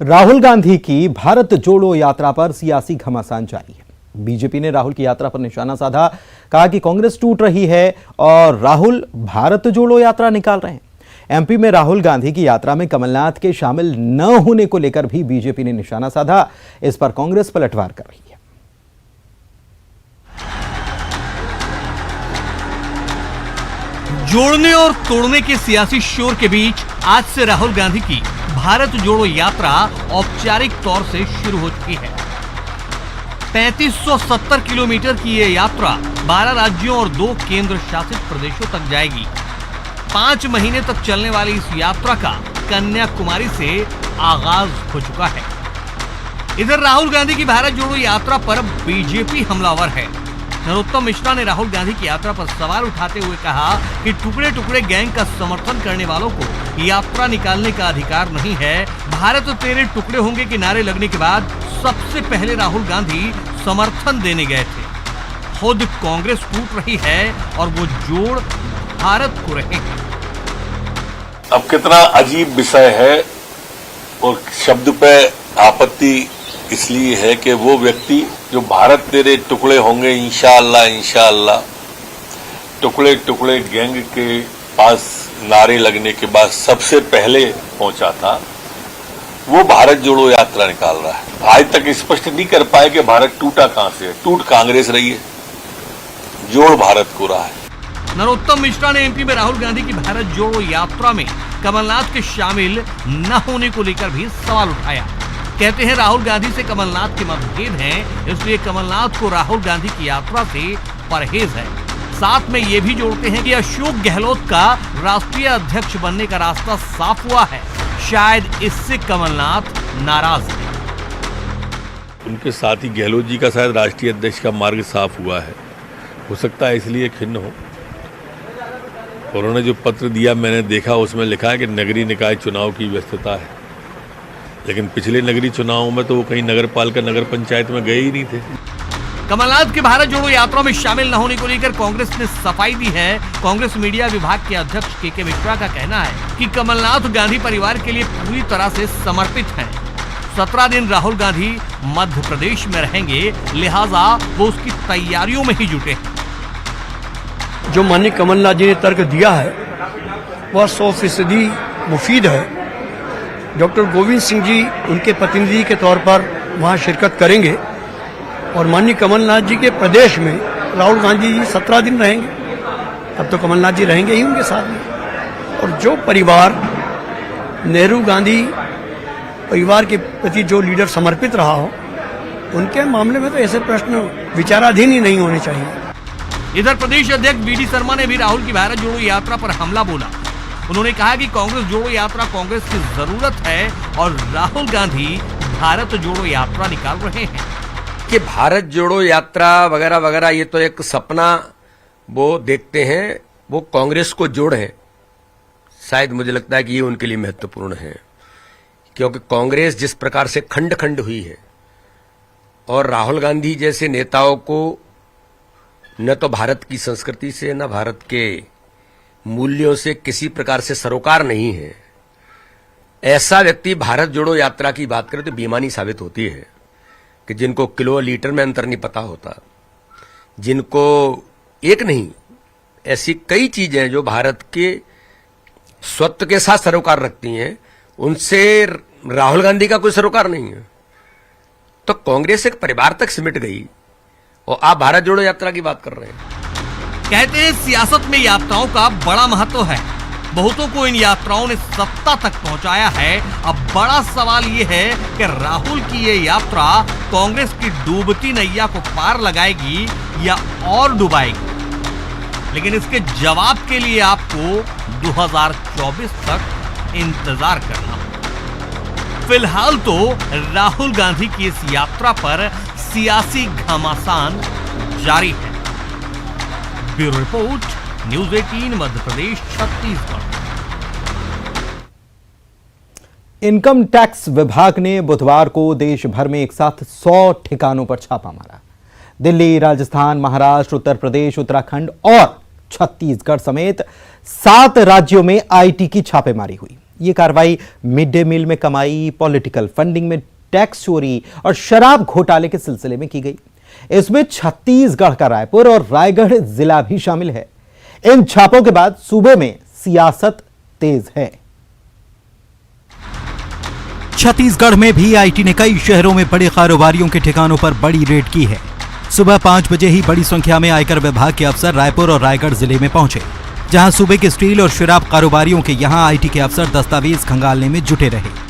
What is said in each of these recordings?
राहुल गांधी की भारत जोड़ो यात्रा पर सियासी घमासान जारी है। बीजेपी ने राहुल की यात्रा पर निशाना साधा, कहा कि कांग्रेस टूट रही है और राहुल भारत जोड़ो यात्रा निकाल रहे हैं। एमपी में राहुल गांधी की यात्रा में कमलनाथ के शामिल न होने को लेकर भी बीजेपी ने निशाना साधा। इस पर कांग्रेस पलटवार कर रही है। जोड़ने और तोड़ने के सियासी शोर के बीच आज से राहुल गांधी की भारत जोड़ो यात्रा औपचारिक तौर से शुरू हो चुकी है। 3570 किलोमीटर की ये यात्रा 12 राज्यों और 2 केंद्र शासित प्रदेशों तक जाएगी। 5 महीने तक चलने वाली इस यात्रा का कन्याकुमारी से आगाज हो चुका है। इधर राहुल गांधी की भारत जोड़ो यात्रा पर बीजेपी हमलावर है। नरोत्तम मिश्रा ने राहुल गांधी की यात्रा पर सवाल उठाते हुए कहा कि टुकड़े टुकड़े गैंग का समर्थन करने वालों को यात्रा निकालने का अधिकार नहीं है। भारत तेरे टुकड़े होंगे के नारे लगने के बाद सबसे पहले राहुल गांधी समर्थन देने गए थे। खुद कांग्रेस टूट रही है और वो जोड़ भारत को रहेंगे। अब कितना अजीब विषय है और शब्द पे आपत्ति इसलिए है कि वो व्यक्ति जो भारत तेरे टुकड़े होंगे इंशाअल्लाह इंशाअल्लाह टुकड़े टुकड़े गैंग के पास नारे लगने के बाद सबसे पहले पहुंचा था, वो भारत जोड़ो यात्रा निकाल रहा है। आज तक स्पष्ट नहीं कर पाए कि भारत टूटा कहां से है। टूट कांग्रेस रही है, जोड़ भारत को रहा है। नरोत्तम मिश्रा ने एमपी में राहुल गांधी की भारत जोड़ो यात्रा में कमलनाथ के शामिल न होने को लेकर भी सवाल उठाया। कहते हैं राहुल गांधी से कमलनाथ के मतभेद हैं, इसलिए कमलनाथ को राहुल गांधी की यात्रा से परहेज है। साथ में ये भी जोड़ते हैं कि अशोक गहलोत का राष्ट्रीय अध्यक्ष बनने का रास्ता साफ हुआ है। शायद इससे कमलनाथ नाराज है। उनके साथ ही गहलोत जी का शायद राष्ट्रीय अध्यक्ष का मार्ग साफ हुआ है। हो सकता है इसलिए खिन्न हो। उन्होंने जो पत्र दिया मैंने देखा, उसमें लिखा है कि नगरीय निकाय चुनाव की व्यस्तता है, लेकिन पिछले नगरीय चुनावों में तो वो कहीं नगर पालिका नगर पंचायत में गए ही नहीं थे। कमलनाथ के भारत जोड़ो यात्रा में शामिल न होने को लेकर कांग्रेस ने सफाई दी है। कांग्रेस मीडिया विभाग के अध्यक्ष के मिश्रा का कहना है कि कमलनाथ गांधी परिवार के लिए पूरी तरह से समर्पित हैं। 17 दिन राहुल गांधी मध्य प्रदेश में रहेंगे, लिहाजा वो उसकी तैयारियों में ही जुटे हैं। जो माननीय कमलनाथ जी ने तर्क दिया है वह 100% मुफीद है। डॉक्टर गोविंद सिंह जी उनके प्रतिनिधि के तौर पर वहां शिरकत करेंगे और माननीय कमलनाथ जी के प्रदेश में राहुल गांधी जी 17 दिन रहेंगे। अब तो कमलनाथ जी रहेंगे ही उनके साथ में। और जो परिवार नेहरू गांधी परिवार के प्रति जो लीडर समर्पित रहा हो, उनके मामले में तो ऐसे प्रश्न विचाराधीन ही नहीं होने चाहिए। इधर प्रदेश अध्यक्ष बीडी शर्मा ने भी राहुल की भारत जोड़ो यात्रा पर हमला बोला। उन्होंने कहा कि कांग्रेस जोड़ो यात्रा कांग्रेस की जरूरत है और राहुल गांधी भारत जोड़ो यात्रा निकाल रहे हैं। कि भारत जोड़ो यात्रा वगैरह वगैरह ये तो एक सपना वो देखते हैं, वो कांग्रेस को जोड़ है। शायद मुझे लगता है कि ये उनके लिए महत्वपूर्ण है, क्योंकि कांग्रेस जिस प्रकार से खंड खंड हुई है और राहुल गांधी जैसे नेताओं को न तो भारत की संस्कृति से न भारत के मूल्यों से किसी प्रकार से सरोकार नहीं है, ऐसा व्यक्ति भारत जोड़ो यात्रा की बात करे तो बेईमानी साबित होती है। कि जिनको किलो लीटर में अंतर नहीं पता होता, जिनको एक नहीं ऐसी कई चीजें जो भारत के स्वत्व के साथ सरोकार रखती हैं, उनसे राहुल गांधी का कोई सरोकार नहीं है। तो कांग्रेस एक परिवार तक सिमट गई और आप भारत जोड़ो यात्रा की बात कर रहे हैं। कहते हैं सियासत में यात्राओं का बड़ा महत्व है। बहुतों को इन यात्राओं ने सत्ता तक पहुंचाया है। अब बड़ा सवाल ये है कि राहुल की ये यात्रा कांग्रेस की डूबती नैया को पार लगाएगी या और डुबाएगी। लेकिन इसके जवाब के लिए आपको 2024 तक इंतजार करना होगा। फिलहाल तो राहुल गांधी की इस यात्रा पर सियासी घमासान जारी है। Bureau report, news 18 Madhya Pradesh Chhattisgarh. Income tax विभाग ने बुधवार को देश भर में एक साथ 100 ठिकानों पर छापा मारा। दिल्ली, राजस्थान, महाराष्ट्र, उत्तर प्रदेश, उत्तराखंड और छत्तीसगढ़ समेत 7 राज्यों में आईटी की छापेमारी हुई। ये कार्रवाई मिड डे मील में कमाई, पॉलिटिकल फंडिंग में टैक्स चोरी और शराब घोटाले के सिलसिले में की गई। इसमें छत्तीसगढ़ का रायपुर और रायगढ़ जिला भी शामिल है। इन छापों के बाद सूबे में सियासत तेज है। छत्तीसगढ़ में भी आईटी ने कई शहरों में बड़े कारोबारियों के ठिकानों पर बड़ी रेड की है। सुबह 5 बजे ही बड़ी संख्या में आयकर विभाग के अफसर रायपुर और रायगढ़ जिले में पहुंचे, जहां सूबे के स्टील और शराब कारोबारियों के यहां आईटी के अफसर दस्तावेज खंगालने में जुटे रहे।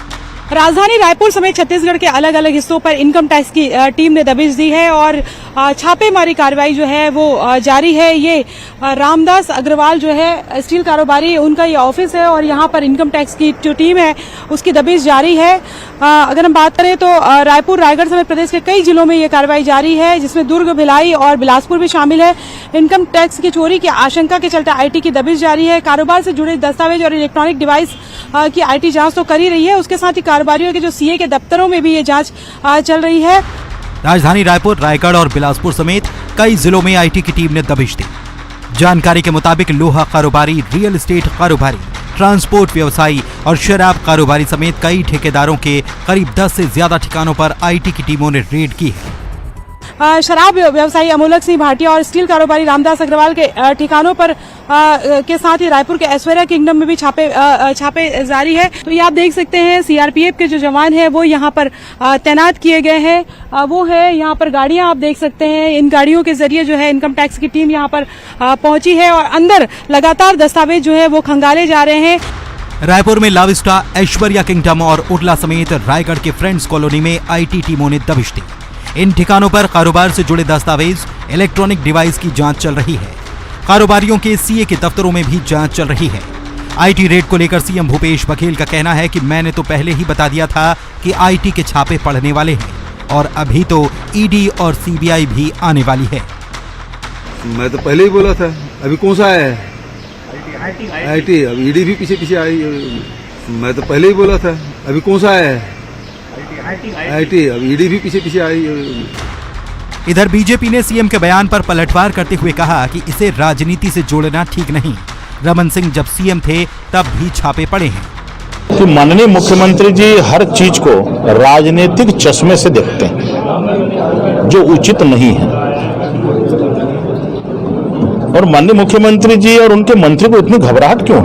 राजधानी रायपुर समेत छत्तीसगढ़ के अलग अलग हिस्सों पर इनकम टैक्स की टीम ने दबिश दी है और छापेमारी कार्रवाई जो है वो जारी है। ये रामदास अग्रवाल जो है स्टील कारोबारी, उनका ये ऑफिस है और यहाँ पर इनकम टैक्स की जो टीम है उसकी दबिश जारी है। अगर हम बात करें तो रायपुर, रायगढ़ समेत प्रदेश के कई जिलों में ये कार्रवाई जारी है, जिसमें दुर्ग, भिलाई और बिलासपुर भी शामिल है। इनकम टैक्स की चोरी की आशंका के चलते आईटी की दबिश जारी है। कारोबार से जुड़े दस्तावेज और इलेक्ट्रॉनिक डिवाइस की आईटी जांच तो कर ही रही है, उसके साथ ही कारोबारियों के जो सीए के दफ्तरों में भी ये जांच चल रही है। राजधानी रायपुर, रायगढ़ और बिलासपुर समेत कई जिलों में आईटी की टीम ने दबिश दी। जानकारी के मुताबिक लोहा कारोबारी, रियल एस्टेट कारोबारी, ट्रांसपोर्ट व्यवसायी और शराब कारोबारी समेत कई ठेकेदारों के करीब 10 से ज्यादा ठिकानों पर आईटी की टीमों ने रेड की है। शराब व्यवसायी अमोलक सिंह भाटिया और स्टील कारोबारी रामदास अग्रवाल के ठिकानों पर के साथ ही रायपुर के ऐश्वर्या किंगडम में भी छापे जारी है। तो ये आप देख सकते हैं सीआरपीएफ के जो जवान हैं वो यहाँ पर तैनात किए गए हैं। वो है यहाँ पर गाड़ियां आप देख सकते हैं, इन गाड़ियों के जरिए जो है इनकम टैक्स की टीम यहाँ पर पहुंची है और अंदर लगातार दस्तावेज जो है वो खंगाले जा रहे हैं। रायपुर में लाविस्टा, ऐश्वर्या किंगडम और उडला समेत रायगढ़ के फ्रेंड्स कॉलोनी में आईटी टीमों ने दबिश दी। इन ठिकानों पर कारोबार से जुड़े दस्तावेज, इलेक्ट्रॉनिक डिवाइस की जांच चल रही है। कारोबारियों के सीए के दफ्तरों में भी जांच चल रही है। आईटी रेड को लेकर सीएम भूपेश बघेल का कहना है कि मैंने तो पहले ही बता दिया था कि आईटी के छापे पड़ने वाले हैं और अभी तो ईडी और सीबीआई भी आने वाली है। मैं तो पहले ही बोला था, अभी कौन सा आया है? आईटी, अब ईडी भी पीछे पीछे आई। मैं तो पहले ही बोला था, अभी कौन सा आया है? आईटी, अब ईडी भी पीछे पीछे आई। इधर बीजेपी ने सीएम के बयान पर पलटवार करते हुए कहा कि इसे राजनीति से जोड़ना ठीक नहीं। रमन सिंह जब सीएम थे तब भी छापे पड़े हैं। कि माननीय मुख्यमंत्री जी हर चीज को राजनीतिक चश्मे से देखते हैं, जो उचित नहीं है। और माननीय मुख्यमंत्री जी और उनके मंत्री को इतनी घबराहट क्यों?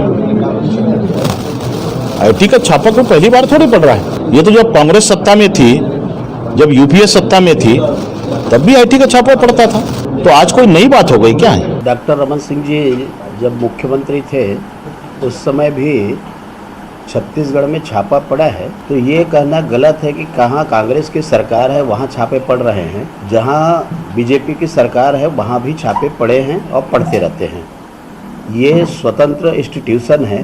आईटी का छापा को पहली बार थोड़ी पड़ रहा है। ये तो जब कांग्रेस सत्ता में थी, जब यूपीए सत्ता में थी, तब भी आईटी का छापा पड़ता था। तो आज कोई नई बात हो गई क्या है? डॉक्टर रमन सिंह जी जब मुख्यमंत्री थे उस समय भी छत्तीसगढ़ में छापा पड़ा है, तो ये कहना गलत है कि कहाँ कांग्रेस की सरकार है वहाँ छापे पड़ रहे हैं। जहाँ बीजेपी की सरकार है वहाँ भी छापे पड़े हैं और पड़ते रहते हैं। ये स्वतंत्र इंस्टीट्यूशन है,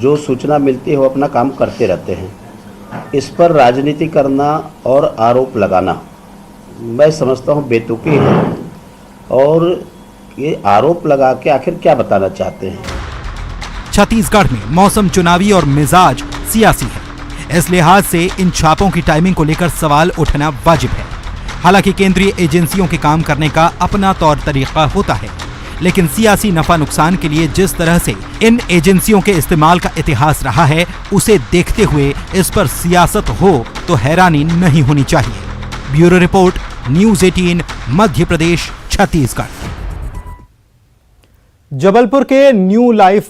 जो सूचना मिलती है वो अपना काम करते रहते हैं। इस पर राजनीति करना और आरोप लगाना मैं समझता हूँ बेतुकी है। और ये आरोप लगा के आखिर क्या बताना चाहते हैं? छत्तीसगढ़ में मौसम चुनावी और मिजाज सियासी है। इस लिहाज से इन छापों की टाइमिंग को लेकर सवाल उठना वाजिब है। हालांकि केंद्रीय एजेंसियों के काम करने का अपना तौर तरीका होता है, लेकिन सियासी नफा नुकसान के लिए जिस तरह से इन एजेंसियों के इस्तेमाल का इतिहास रहा है, उसे देखते हुए इस पर सियासत हो तो हैरानी नहीं होनी चाहिए। Bureau report, news 18, Madhya Pradesh, Chhattisgarh. Jabalpur के न्यू लाइफ